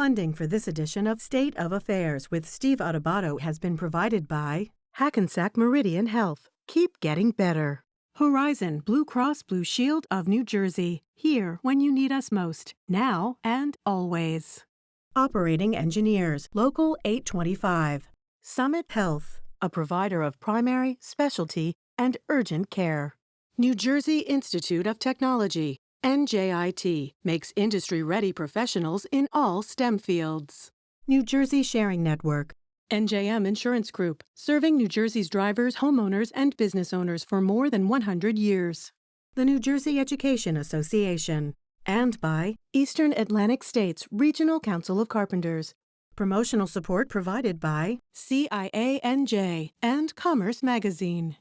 Funding for this edition of State of Affairs with Steve Adubato has been provided by Hackensack Meridian Health. Keep getting better. Horizon Blue Cross Blue Shield of New Jersey. Here when you need us most. Now and always. Operating Engineers, Local 825. Summit Health, a provider of primary, specialty, and urgent care. New Jersey Institute of Technology, NJIT, makes industry-ready professionals in all STEM fields. New Jersey Sharing Network, NJM Insurance Group, serving New Jersey's drivers, homeowners, and business owners for more than 100 years. The New Jersey Education Association. And by Eastern Atlantic States Regional Council of Carpenters. Promotional support provided by CIANJ and Commerce Magazine.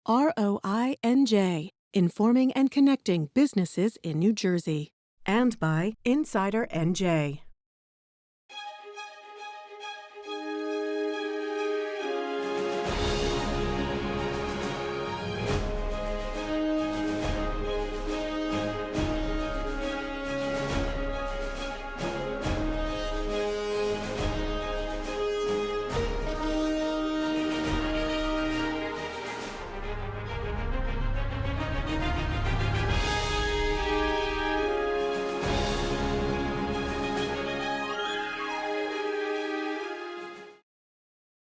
ROINJ, informing and connecting businesses in New Jersey. And by Insider NJ.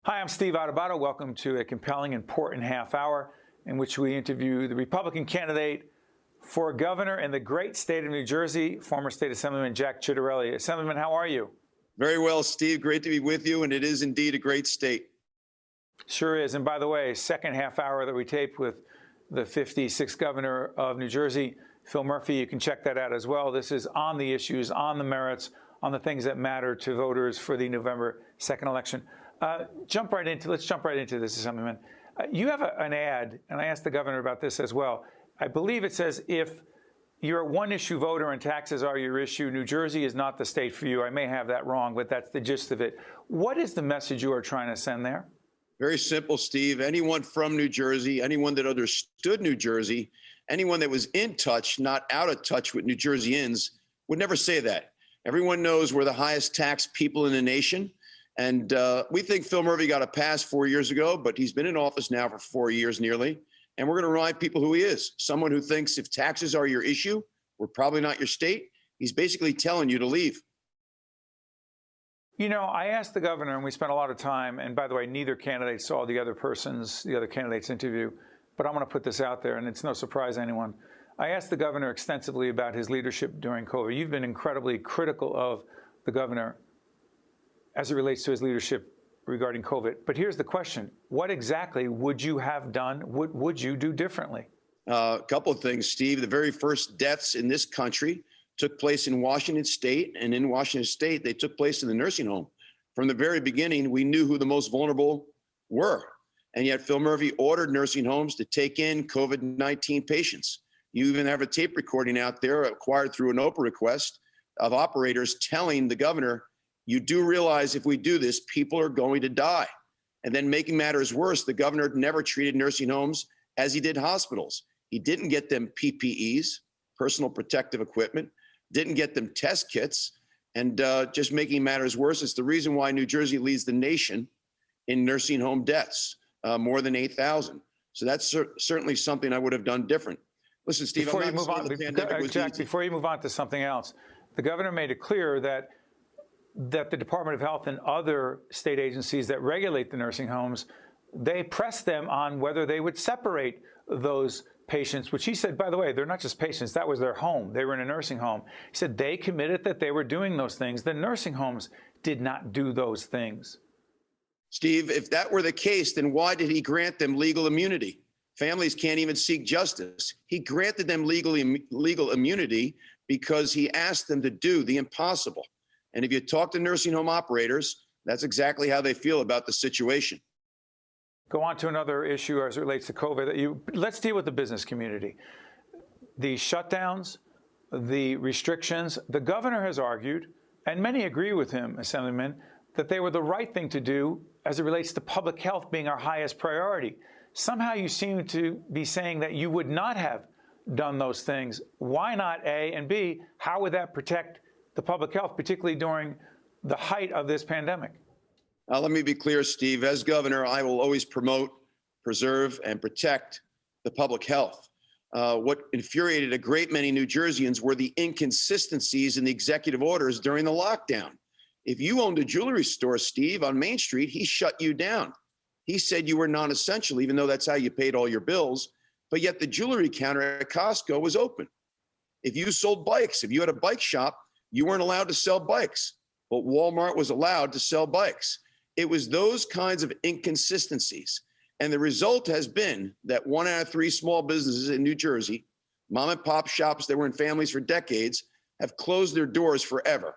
Hi, I'm Steve Adubato. Welcome to a compelling, important half hour in which we interview the Republican candidate for governor in the great state of New Jersey, former State Assemblyman Jack Ciattarelli. Assemblyman, how are you? Very well, Steve. Great to be with you, and it is indeed a great state. Sure is. And by the way, second half hour that we taped with the 56th governor of New Jersey, Phil Murphy. You can check that out as well. This is on the issues, on the merits, on the things that matter to voters for the November 2nd election. Let's jump right into this, Assemblyman. You have an ad, and I asked the governor about this as well. I believe it says if you're a one-issue voter and taxes are your issue, New Jersey is not the state for you. I may have that wrong, but that's the gist of it. What is the message you are trying to send there? Very simple, Steve. Anyone from New Jersey, anyone that understood New Jersey, anyone that was in touch, not out of touch with New Jerseyans, would never say that. Everyone knows we're the highest taxed people in the nation. And we think Phil Murphy got a pass 4 years ago, but he's been in office now for 4 years nearly. And we're going to remind people who he is. Someone who thinks if taxes are your issue, we're probably not your state. He's basically telling you to leave. You know, I asked the governor, and we spent a lot of time, and by the way, neither candidate saw the other candidate's interview, but I'm going to put this out there, and it's no surprise to anyone. I asked the governor extensively about his leadership during COVID. You've been incredibly critical of the governor as it relates to his leadership regarding COVID. But here's the question. What exactly would you have done? What would you do differently? A couple of things, Steve. The very first deaths in this country took place in Washington State. And in Washington State, they took place in the nursing home. From the very beginning, we knew who the most vulnerable were. And yet Phil Murphy ordered nursing homes to take in COVID-19 patients. You even have a tape recording out there acquired through an Oprah request of operators telling the governor, you do realize if we do this, people are going to die. And then making matters worse, the governor never treated nursing homes as he did hospitals. He didn't get them PPEs, personal protective equipment, didn't get them test kits, and just making matters worse, it's the reason why New Jersey leads the nation in nursing home deaths, more than 8,000. So that's certainly something I would have done different. Listen, Steve, before you move on, Jack, before you move on to something else, the governor made it clear that the Department of Health and other state agencies that regulate the nursing homes, they pressed them on whether they would separate those patients, which he said, by the way, they're not just patients, that was their home. They were in a nursing home. He said they committed that they were doing those things. The nursing homes did not do those things. Steve, if that were the case, then why did he grant them legal immunity? Families can't even seek justice. He granted them legal immunity because he asked them to do the impossible. And if you talk to nursing home operators, that's exactly how they feel about the situation. Go on to another issue as it relates to COVID. Let's deal with the business community. The shutdowns, the restrictions, the governor has argued, and many agree with him, Assemblyman, that they were the right thing to do as it relates to public health being our highest priority. Somehow you seem to be saying that you would not have done those things. Why not, A? And B, how would that protect the public health, particularly during the height of this pandemic? Let me be clear, Steve. As governor, I will always promote, preserve, and protect the public health. What infuriated a great many New Jerseyans were the inconsistencies in the executive orders during the lockdown. If you owned a jewelry store, Steve, on Main Street, he shut you down. He said you were non-essential, even though that's how you paid all your bills. But yet the jewelry counter at Costco was open. If you sold bikes, if you had a bike shop, you weren't allowed to sell bikes. But Walmart was allowed to sell bikes. It was those kinds of inconsistencies. And the result has been that 1 out of 3 small businesses in New Jersey, mom and pop shops that were in families for decades, have closed their doors forever.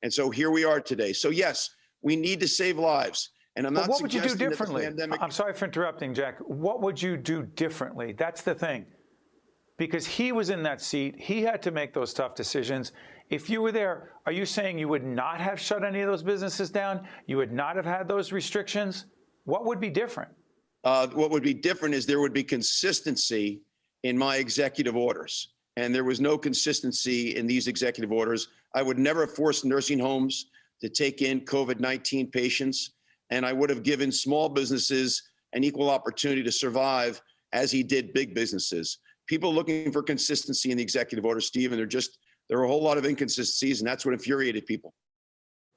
And so here we are today. So yes, we need to save lives. And I'm not what would you do suggesting that the differently? pandemic- I'm sorry for interrupting, Jack. What would you do differently? That's the thing. Because he was in that seat. He had to make those tough decisions. If you were there, are you saying you would not have shut any of those businesses down? You would not have had those restrictions? What would be different? What would be different is there would be consistency in my executive orders. And there was no consistency in these executive orders. I would never have forced nursing homes to take in COVID-19 patients. And I would have given small businesses an equal opportunity to survive as he did big businesses. People looking for consistency in the executive order, Steve, and there are a whole lot of inconsistencies, and that's what infuriated people.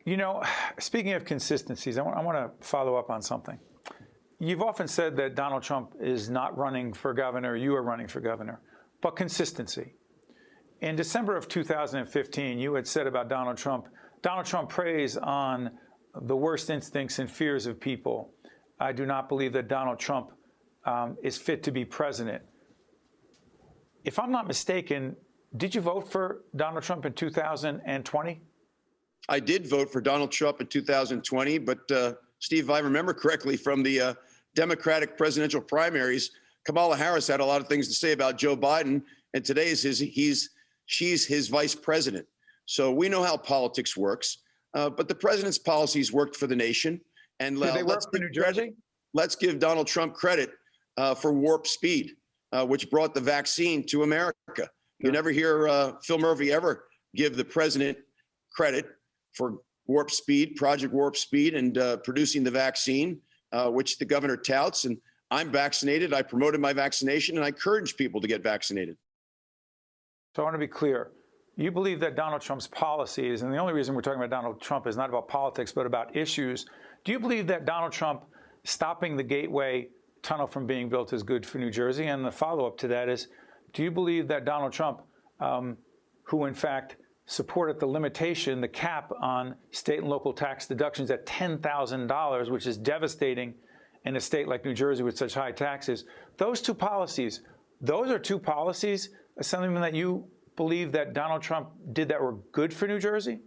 You know, speaking of consistencies, I want to follow up on something. You've often said that Donald Trump is not running for governor, you are running for governor, but consistency. In December of 2015, you had said about Donald Trump preys on the worst instincts and fears of people. I do not believe that Donald Trump is fit to be president. If I'm not mistaken, did you vote for Donald Trump in 2020? I did vote for Donald Trump in 2020, but Steve, if I remember correctly from the Democratic presidential primaries, Kamala Harris had a lot of things to say about Joe Biden, and today she's his vice president. So we know how politics works, but the president's policies worked for the nation. And did they work for New Jersey? Let's give Donald Trump credit for warp speed, which brought the vaccine to America. You never hear Phil Murphy ever give the president credit for Warp Speed, Project Warp Speed, and producing the vaccine, which the governor touts. And I'm vaccinated. I promoted my vaccination, and I encourage people to get vaccinated. So I want to be clear. You believe that Donald Trump's policies, and the only reason we're talking about Donald Trump is not about politics, but about issues. Do you believe that Donald Trump stopping the Gateway tunnel from being built is good for New Jersey? And the follow-up to that is, do you believe that Donald Trump, who in fact supported the limitation, the cap on state and local tax deductions at $10,000, which is devastating in a state like New Jersey with such high taxes, those are two policies, Assemblyman, that you believe that Donald Trump did that were good for New Jersey?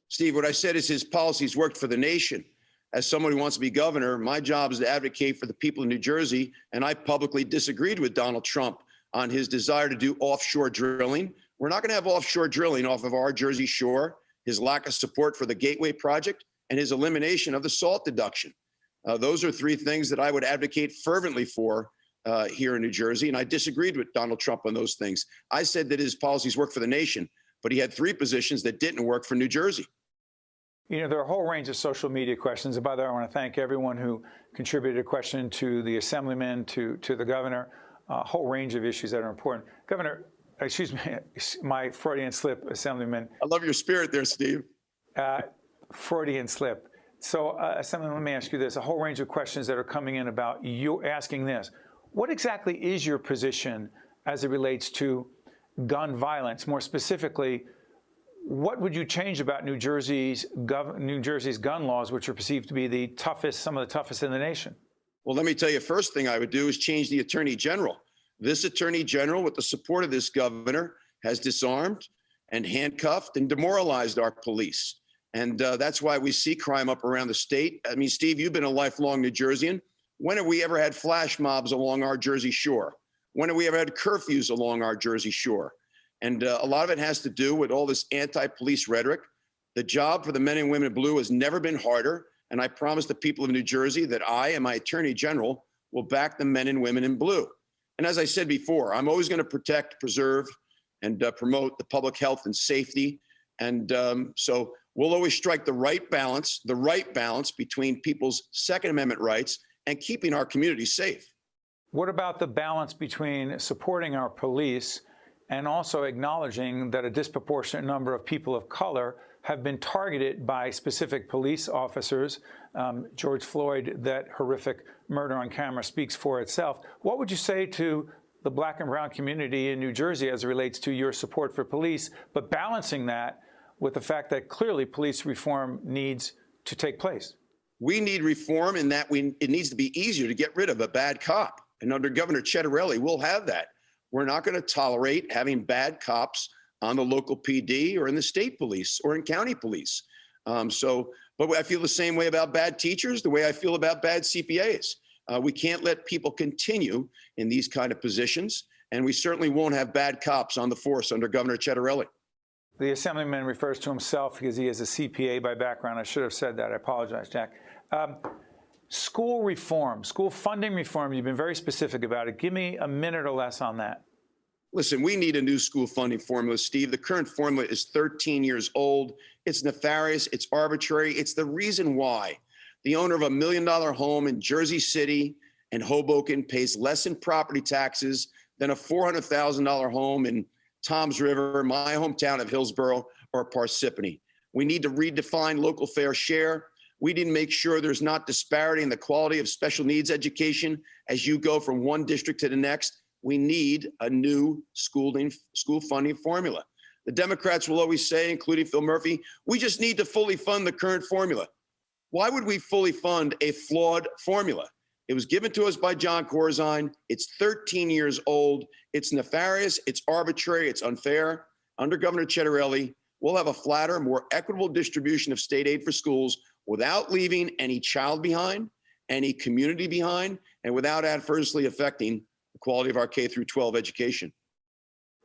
Steve, what I said is his policies worked for the nation. As someone who wants to be governor, my job is to advocate for the people of New Jersey, and I publicly disagreed with Donald Trump on his desire to do offshore drilling. We're not going to have offshore drilling off of our Jersey shore, his lack of support for the Gateway project, and his elimination of the SALT deduction. Those are 3 things that I would advocate fervently for here in New Jersey, and I disagreed with Donald Trump on those things. I said that his policies work for the nation, but he had 3 positions that didn't work for New Jersey. You know, there are a whole range of social media questions. And by the way, I want to thank everyone who contributed a question to the Assemblyman, to the governor, a whole range of issues that are important. Governor, excuse me, my Freudian slip, Assemblyman. I love your spirit there, Steve. Freudian slip. So, Assemblyman, let me ask you this. A whole range of questions that are coming in about you asking this. What exactly is your position as it relates to gun violence? More specifically, what would you change about New Jersey's gun laws, which are perceived to be the toughest, some of the toughest in the nation? Well, let me tell you, first thing I would do is change the Attorney General. This Attorney General, with the support of this governor, has disarmed and handcuffed and demoralized our police. And that's why we see crime up around the state. I mean, Steve, you've been a lifelong New Jerseyan. When have we ever had flash mobs along our Jersey shore? When have we ever had curfews along our Jersey shore? And a lot of it has to do with all this anti-police rhetoric. The job for the men and women in blue has never been harder. And I promise the people of New Jersey that I and my Attorney General will back the men and women in blue. And as I said before, I'm always going to protect, preserve, and promote the public health and safety. And so We'll always strike the right balance between people's Second Amendment rights and keeping our communities safe. What about the balance between supporting our police and also acknowledging that a disproportionate number of people of color have been targeted by specific police officers? George Floyd, that horrific murder on camera, speaks for itself. What would you say to the Black and brown community in New Jersey as it relates to your support for police, but balancing that with the fact that clearly police reform needs to take place? We need reform in that it needs to be easier to get rid of a bad cop. And under Governor Ciattarelli, we'll have that. We're not going to tolerate having bad cops on the local PD or in the state police or in county police. But I feel the same way about bad teachers, the way I feel about bad CPAs. We can't let people continue in these kind of positions, and we certainly won't have bad cops on the force under Governor Ciattarelli. The Assemblyman refers to himself because he is a CPA by background. I should have said that. I apologize, Jack. School reform, school funding reform, you've been very specific about it. Give me a minute or less on that. Listen, we need a new school funding formula, Steve. The current formula is 13 years old. It's nefarious. It's arbitrary. It's the reason why the owner of $1 million home in Jersey City and Hoboken pays less in property taxes than a $400,000 home in Toms River, my hometown of Hillsborough, or Parsippany. We need to redefine local fair share. We need to make sure there's not disparity in the quality of special needs education as you go from one district to the next. We need a new school funding formula. The Democrats will always say, including Phil Murphy, we just need to fully fund the current formula. Why would we fully fund a flawed formula? It was given to us by John Corzine. It's 13 years old. It's nefarious. It's arbitrary. It's unfair. Under Governor Ciattarelli, we'll have a flatter, more equitable distribution of state aid for schools without leaving any child behind, any community behind, and without adversely affecting the quality of our K through 12 education.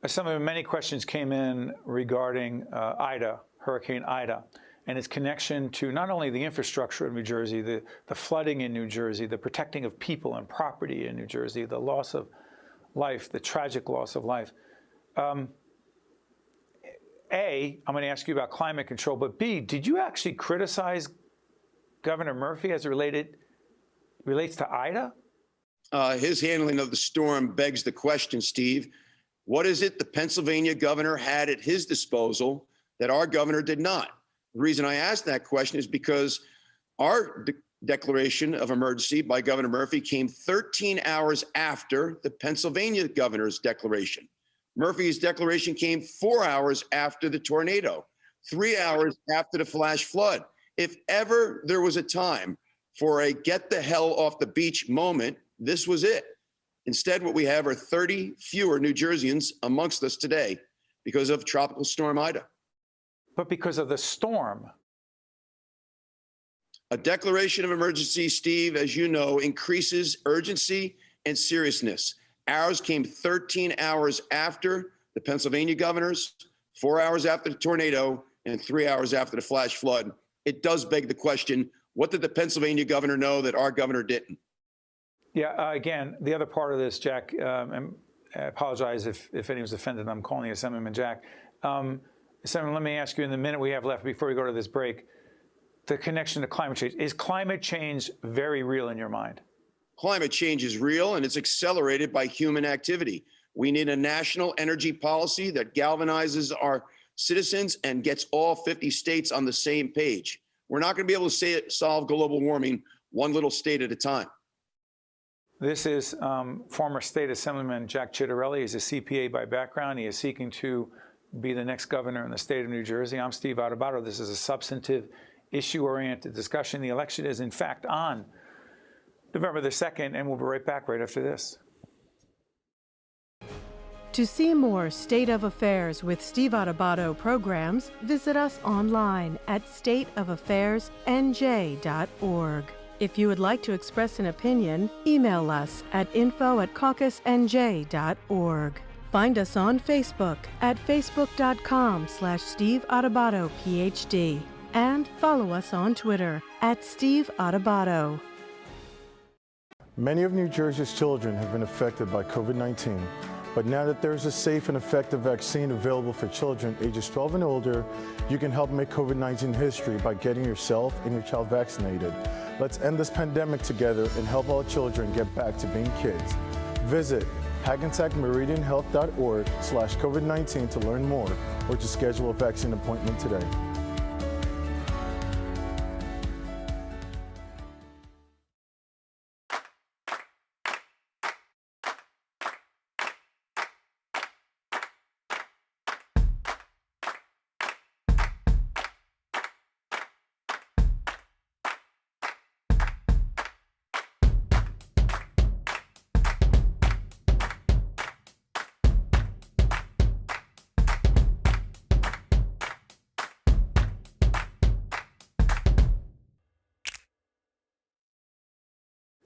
Many questions came in regarding Hurricane Ida, and its connection to not only the infrastructure of New Jersey, the flooding in New Jersey, the protecting of people and property in New Jersey, the loss of life, the tragic loss of life. I'm going to ask you about climate control, but B, did you actually criticize Governor Murphy as it relates to Ida? His handling of the storm begs the question, Steve. What is it the Pennsylvania governor had at his disposal that our governor did not? The reason I ask that question is because our declaration of emergency by Governor Murphy came 13 hours after the Pennsylvania governor's declaration. Murphy's declaration came 4 hours after the tornado, 3 hours after the flash flood. If ever there was a time for a get the hell off the beach moment, this was it. Instead, what we have are 30 fewer New Jerseyans amongst us today because of Tropical Storm Ida. But because of the storm. A declaration of emergency, Steve, as you know, increases urgency and seriousness. Ours came 13 hours after the Pennsylvania governor's, 4 hours after the tornado, and 3 hours after the flash flood. It does beg the question, what did the Pennsylvania governor know that our governor didn't? Yeah, again, the other part of this, Jack, and I apologize if anyone's offended, I'm calling you Assemblyman Jack. Assemblyman, let me ask you in the minute we have left before we go to this break, the connection to climate change. Is climate change very real in your mind? Climate change is real, and it's accelerated by human activity. We need a national energy policy that galvanizes our citizens and gets all 50 states on the same page. We're not going to be able to solve global warming one little state at a time. This is former State Assemblyman Jack Ciattarelli. He's a CPA by background. He is seeking to be the next governor in the state of New Jersey. I'm Steve Adubato. This is a substantive, issue-oriented discussion. The election is, in fact, on November the 2nd, and we'll be right back right after this. To see more State of Affairs with Steve Adubato programs, visit us online at stateofaffairsnj.org. If you would like to express an opinion, email us at info@caucusnj.org. Find us on Facebook at facebook.com/Steve Adubato PhD and follow us on Twitter at Steve Adubato. Many of New Jersey's children have been affected by COVID-19. But now that there's a safe and effective vaccine available for children ages 12 and older, you can help make COVID-19 history by getting yourself and your child vaccinated. Let's end this pandemic together and help all children get back to being kids. Visit hackensackmeridianhealth.org/COVID-19 to learn more or to schedule a vaccine appointment today.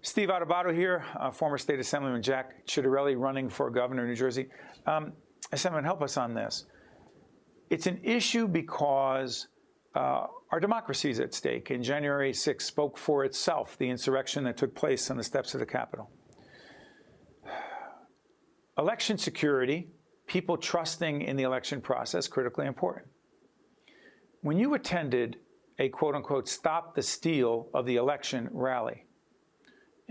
Steve Adubato here, former State Assemblyman Jack Ciattarelli running for governor of New Jersey. Assemblyman, help us on this. It's an issue because our democracy is at stake, and January 6th spoke for itself, the insurrection that took place on the steps of the Capitol. Election security, people trusting in the election process, critically important. When you attended a quote-unquote stop the steal of the election rally,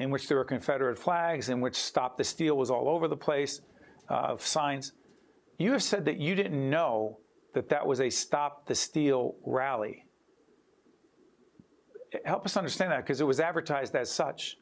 in which there were Confederate flags, in which stop the steal was all over the place, of signs, you have said that you didn't know that that was a stop the steal rally. Help us understand that, because it was advertised as such.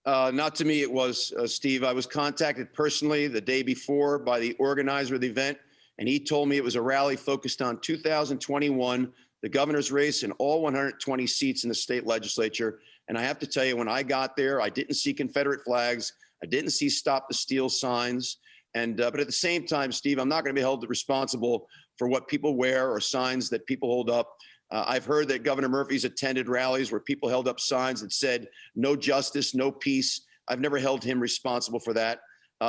Not to me, it was, Steve. I was contacted personally the day before by the organizer of the event, and he told me it was a rally focused on 2021, the governor's race, and all 120 seats in the state legislature. And I have to tell you, when I got there, I didn't see Confederate flags. I didn't see stop the steal signs. But at the same time, Steve, I'm not going to be held responsible for what people wear or signs that people hold up. I've heard that Governor Murphy's attended rallies where people held up signs that said, no justice, no peace. I've never held him responsible for that.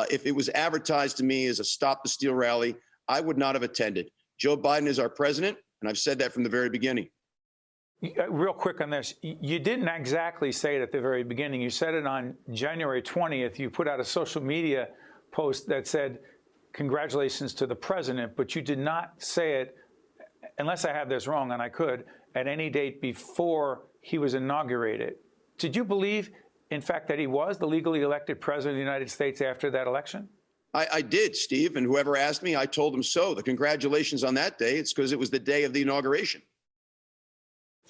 If it was advertised to me as a stop the steal rally, I would not have attended. Joe Biden is our president, and I've said that from the very beginning. Real quick on this, you didn't exactly say it at the very beginning. You said it on January 20th. You put out a social media post that said, congratulations to the president, but you did not say it, unless I have this wrong, and I could, at any date before he was inaugurated. Did you believe, in fact, that he was the legally elected president of the United States after that election? I did, Steve, and whoever asked me, I told them so. The congratulations on that day, it's because it was the day of the inauguration.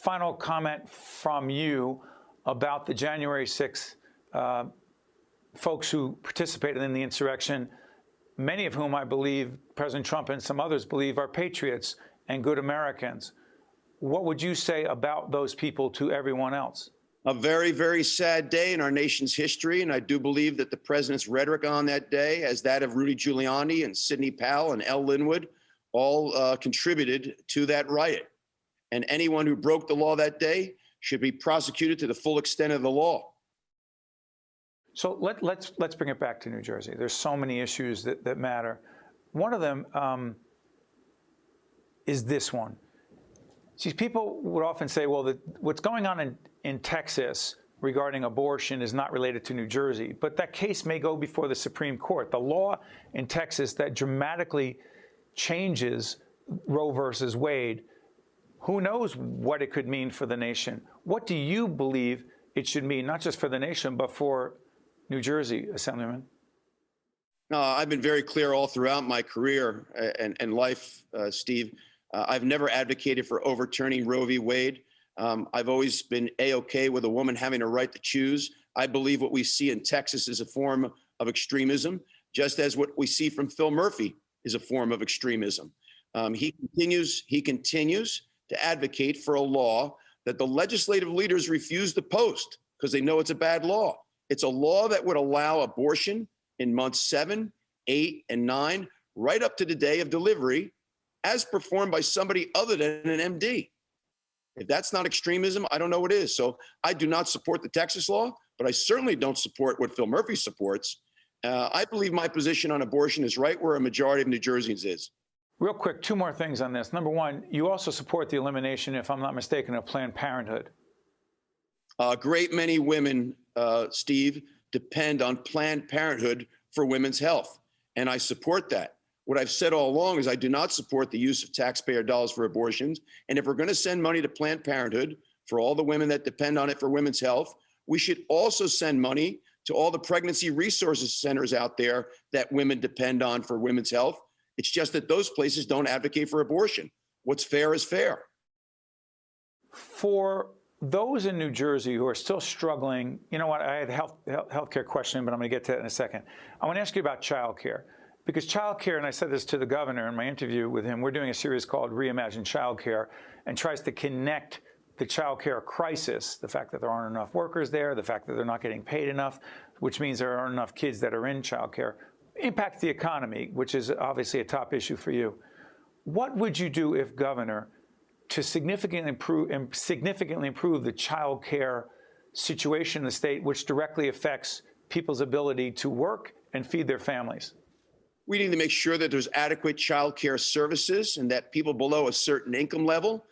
Final comment from you about the January 6th folks who participated in the insurrection, many of whom I believe President Trump and some others believe are patriots and good Americans. What would you say about those people to everyone else? A very, very sad day in our nation's history, and I do believe that the president's rhetoric on that day, as that of Rudy Giuliani and Sidney Powell and L. Linwood, all contributed to that riot. And anyone who broke the law that day should be prosecuted to the full extent of the law. So let's bring it back to New Jersey. There's so many issues that matter. One of them is this one. See, people would often say, well, what's going on in Texas regarding abortion is not related to New Jersey, but that case may go before the Supreme Court. The law in Texas that dramatically changes Roe versus Wade, who knows what it could mean for the nation? What do you believe it should mean, not just for the nation, but for New Jersey, Assemblyman? No, I've been very clear all throughout my career and life, Steve. I've never advocated for overturning Roe v. Wade. I've always been A-OK with a woman having a right to choose. I believe what we see in Texas is a form of extremism, just as what we see from Phil Murphy is a form of extremism. He continues to advocate for a law that the legislative leaders refuse to post because they know it's a bad law. It's a law that would allow abortion in months 7, 8, and 9, right up to the day of delivery, as performed by somebody other than an MD. If that's not extremism, I don't know what is. So I do not support the Texas law, but I certainly don't support what Phil Murphy supports. I believe my position on abortion is right where a majority of New Jerseyans is. Real quick, two more things on this. Number one, you also support the elimination, if I'm not mistaken, of Planned Parenthood. A great many women, Steve, depend on Planned Parenthood for women's health. And I support that. What I've said all along is I do not support the use of taxpayer dollars for abortions. And if we're going to send money to Planned Parenthood for all the women that depend on it for women's health, we should also send money to all the pregnancy resources centers out there that women depend on for women's health. It's just that those places don't advocate for abortion. What's fair is fair. For those in New Jersey who are still struggling, you know what, I had a healthcare question, but I'm going to get to that in a second. I want to ask you about childcare, because childcare, and I said this to the governor in my interview with him, we're doing a series called Reimagine Childcare, and tries to connect the childcare crisis, the fact that there aren't enough workers there, the fact that they're not getting paid enough, which means there aren't enough kids that are in childcare, impacts the economy, which is obviously a top issue for you. What would you do, if governor, to significantly improve the child care situation in the state, which directly affects people's ability to work and feed their families? We need to make sure that there's adequate child care services and that people below a certain income level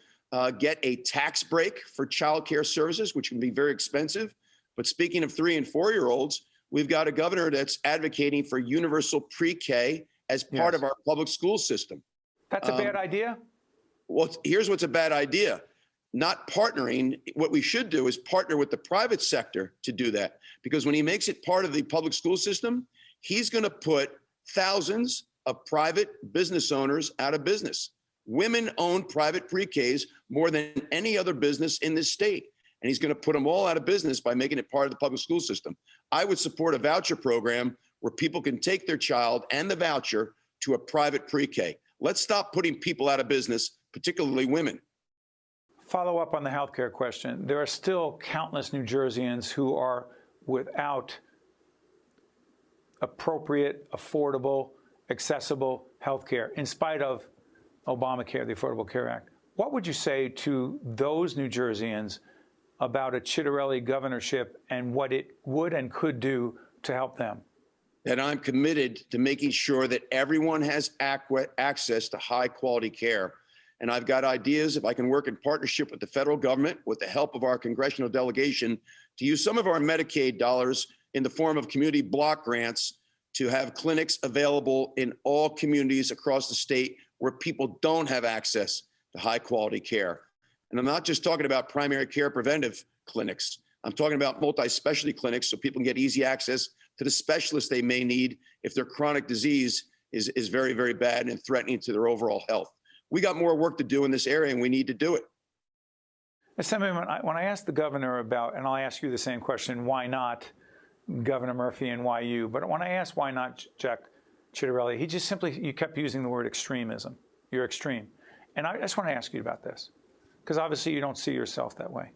get a tax break for child care services, which can be very expensive. But speaking of 3- and 4-year-olds, we've got a governor that's advocating for universal pre-K as part of our public school system. That's a bad idea? Well, here's what's a bad idea. Not partnering, what we should do is partner with the private sector to do that. Because when he makes it part of the public school system, he's going to put thousands of private business owners out of business. Women own private pre-Ks more than any other business in this state. And he's going to put them all out of business by making it part of the public school system. I would support a voucher program where people can take their child and the voucher to a private pre-K. Let's stop putting people out of business, particularly women. Follow up on the healthcare question. There are still countless New Jerseyans who are without appropriate, affordable, accessible healthcare, in spite of Obamacare, the Affordable Care Act. What would you say to those New Jerseyans about a Ciattarelli governorship and what it would and could do to help them? That I'm committed to making sure that everyone has access to high quality care. And I've got ideas, if I can work in partnership with the federal government, with the help of our congressional delegation, to use some of our Medicaid dollars in the form of community block grants to have clinics available in all communities across the state where people don't have access to high quality care. And I'm not just talking about primary care preventive clinics. I'm talking about multi-specialty clinics so people can get easy access to the specialists they may need if their chronic disease is very, very bad and threatening to their overall health. We got more work to do in this area, and we need to do it. Assemblyman, when I asked the governor about, and I'll ask you the same question, why not Governor Murphy and why you? But when I asked why not Jack Ciattarelli, he just simply, you kept using the word extremism. You're extreme. And I just want to ask you about this, because obviously you don't see yourself that way.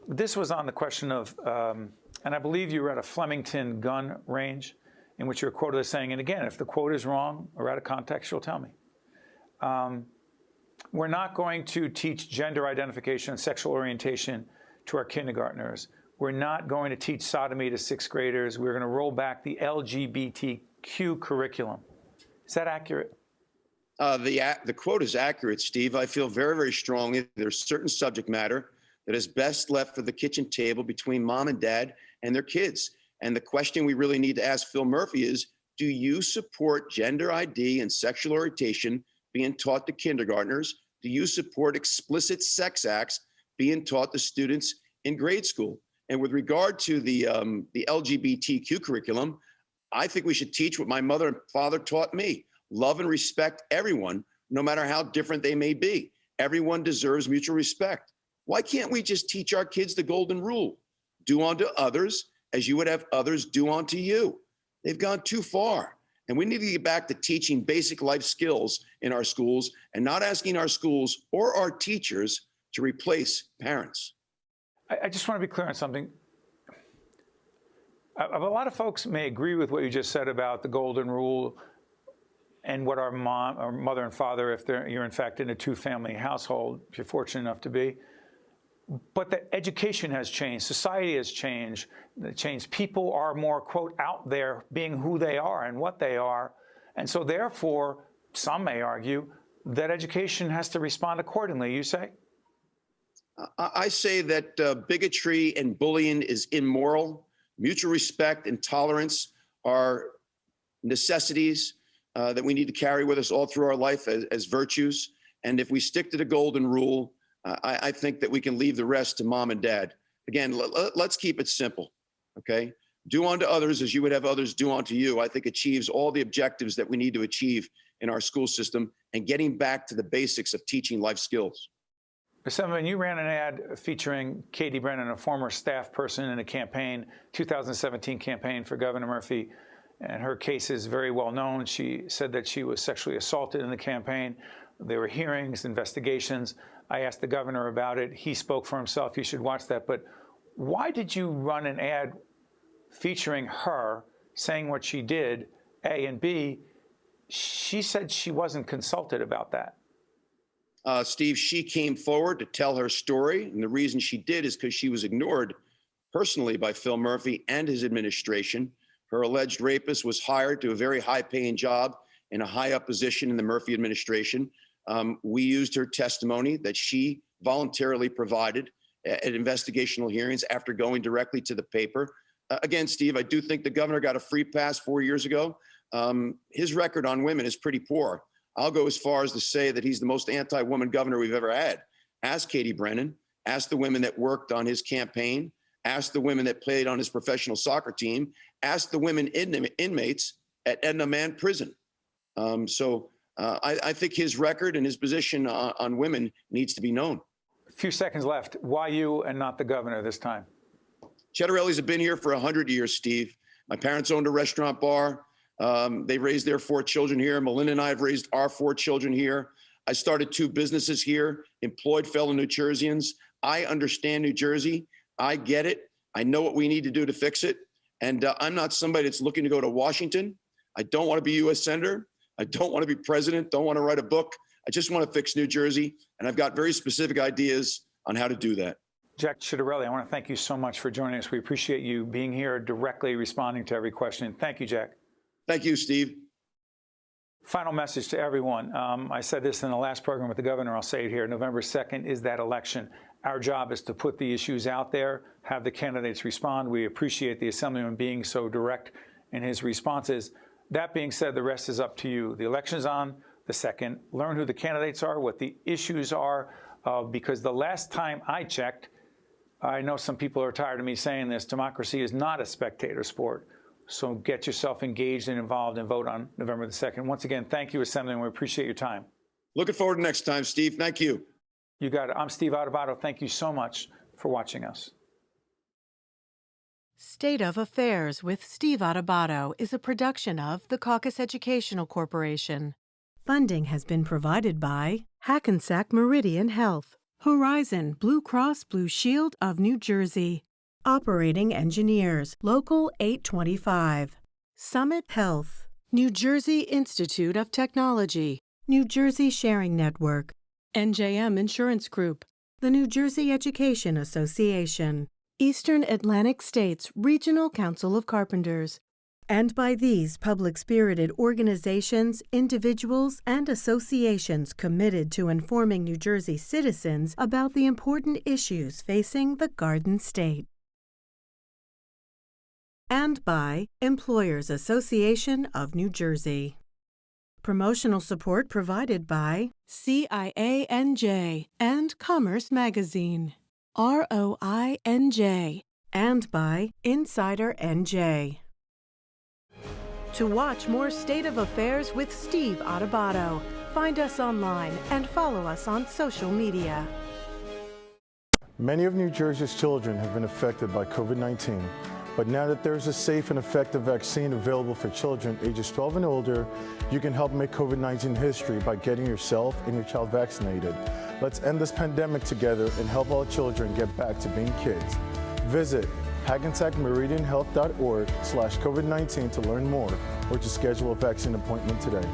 This was on the question of, and I believe you were at a Flemington gun range in which you're quoted as saying, and again, if the quote is wrong or out of context, you'll tell me. We're not going to teach gender identification and sexual orientation to our kindergartners. We're not going to teach sodomy to 6th graders. We're going to roll back the LGBTQ curriculum. Is that accurate? The quote is accurate, Steve. I feel very, very strongly there's certain subject matter that is best left for the kitchen table between mom and dad and their kids. And the question we really need to ask Phil Murphy is, do you support gender ID and sexual orientation being taught to kindergartners? Do you support explicit sex acts being taught to students in grade school? And with regard to the LGBTQ curriculum, I think we should teach what my mother and father taught me. Love and respect everyone, no matter how different they may be. Everyone deserves mutual respect. Why can't we just teach our kids the golden rule? Do unto others as you would have others do unto you. They've gone too far. And we need to get back to teaching basic life skills in our schools and not asking our schools or our teachers to replace parents. I just want to be clear on something. A lot of folks may agree with what you just said about the golden rule and what our mom or mother and father, if you're in fact in a 2-family household, if you're fortunate enough to be. But the education has changed. Society has changed. People are more, quote, out there being who they are and what they are. And so therefore, some may argue that education has to respond accordingly. You say? I say that bigotry and bullying is immoral. Mutual respect and tolerance are necessities that we need to carry with us all through our life as virtues. And if we stick to the golden rule, I think that we can leave the rest to mom and dad. Again, let's keep it simple, okay? Do unto others as you would have others do unto you, I think achieves all the objectives that we need to achieve in our school system and getting back to the basics of teaching life skills. Assemblyman, you ran an ad featuring Katie Brennan, a former staff person in a campaign, 2017 campaign for Governor Murphy, and her case is very well known. She said that she was sexually assaulted in the campaign. There were hearings, investigations. I asked the governor about it. He spoke for himself. You should watch that. But why did you run an ad featuring her, saying what she did, A, and B, she said she wasn't consulted about that? Steve, she came forward to tell her story, and the reason she did is because she was ignored personally by Phil Murphy and his administration. Her alleged rapist was hired to a very high-paying job in a high-up position in the Murphy administration. We used her testimony that she voluntarily provided at investigational hearings after going directly to the paper. Again, Steve, I do think the governor got a free pass 4 years ago. His record on women is pretty poor. I'll go as far as to say that he's the most anti-woman governor we've ever had. Ask Katie Brennan, ask the women that worked on his campaign, ask the women that played on his professional soccer team, ask the women inmates at Edna Mann Prison. I think his record and his position on women needs to be known. A few seconds left. Why you and not the governor this time? Ciattarellis have been here for 100 years, Steve. My parents owned a restaurant bar. They raised their 4 children here. Melinda and I have raised our 4 children here. I started 2 businesses here, employed fellow New Jerseyans. I understand New Jersey. I get it. I know what we need to do to fix it. And I'm not somebody that's looking to go to Washington. I don't want to be U.S. Senator. I don't want to be president. Don't want to write a book. I just want to fix New Jersey. And I've got very specific ideas on how to do that. Jack Ciattarelli, I want to thank you so much for joining us. We appreciate you being here, directly responding to every question. Thank you, Jack. Thank you, Steve. Final message to everyone. I said this in the last program with the governor. I'll say it here. November 2nd is that election. Our job is to put the issues out there, have the candidates respond. We appreciate the Assemblyman being so direct in his responses. That being said, the rest is up to you. The election's on the 2nd. Learn who the candidates are, what the issues are, because the last time I checked, I know some people are tired of me saying this, democracy is not a spectator sport. So get yourself engaged and involved and vote on November the 2nd. Once again, thank you, Assemblyman. We appreciate your time. Looking forward to next time, Steve. Thank you. You got it. I'm Steve Adubato. Thank you so much for watching us. State of Affairs with Steve Adubato is a production of the Caucus Educational Corporation. Funding has been provided by Hackensack Meridian Health, Horizon Blue Cross Blue Shield of New Jersey, Operating Engineers, Local 825, Summit Health, New Jersey Institute of Technology, New Jersey Sharing Network, NJM Insurance Group, the New Jersey Education Association, Eastern Atlantic States Regional Council of Carpenters, and by these public-spirited organizations, individuals, and associations committed to informing New Jersey citizens about the important issues facing the Garden State. And by Employers Association of New Jersey. Promotional support provided by CIANJ and Commerce Magazine, ROINJ, and by Insider NJ. To watch more State of Affairs with Steve Adubato, find us online and follow us on social media. Many of New Jersey's children have been affected by COVID-19. But now that there's a safe and effective vaccine available for children ages 12 and older, you can help make COVID-19 history by getting yourself and your child vaccinated. Let's end this pandemic together and help all children get back to being kids. Visit hackensackmeridianhealth.org/COVID-19 to learn more or to schedule a vaccine appointment today.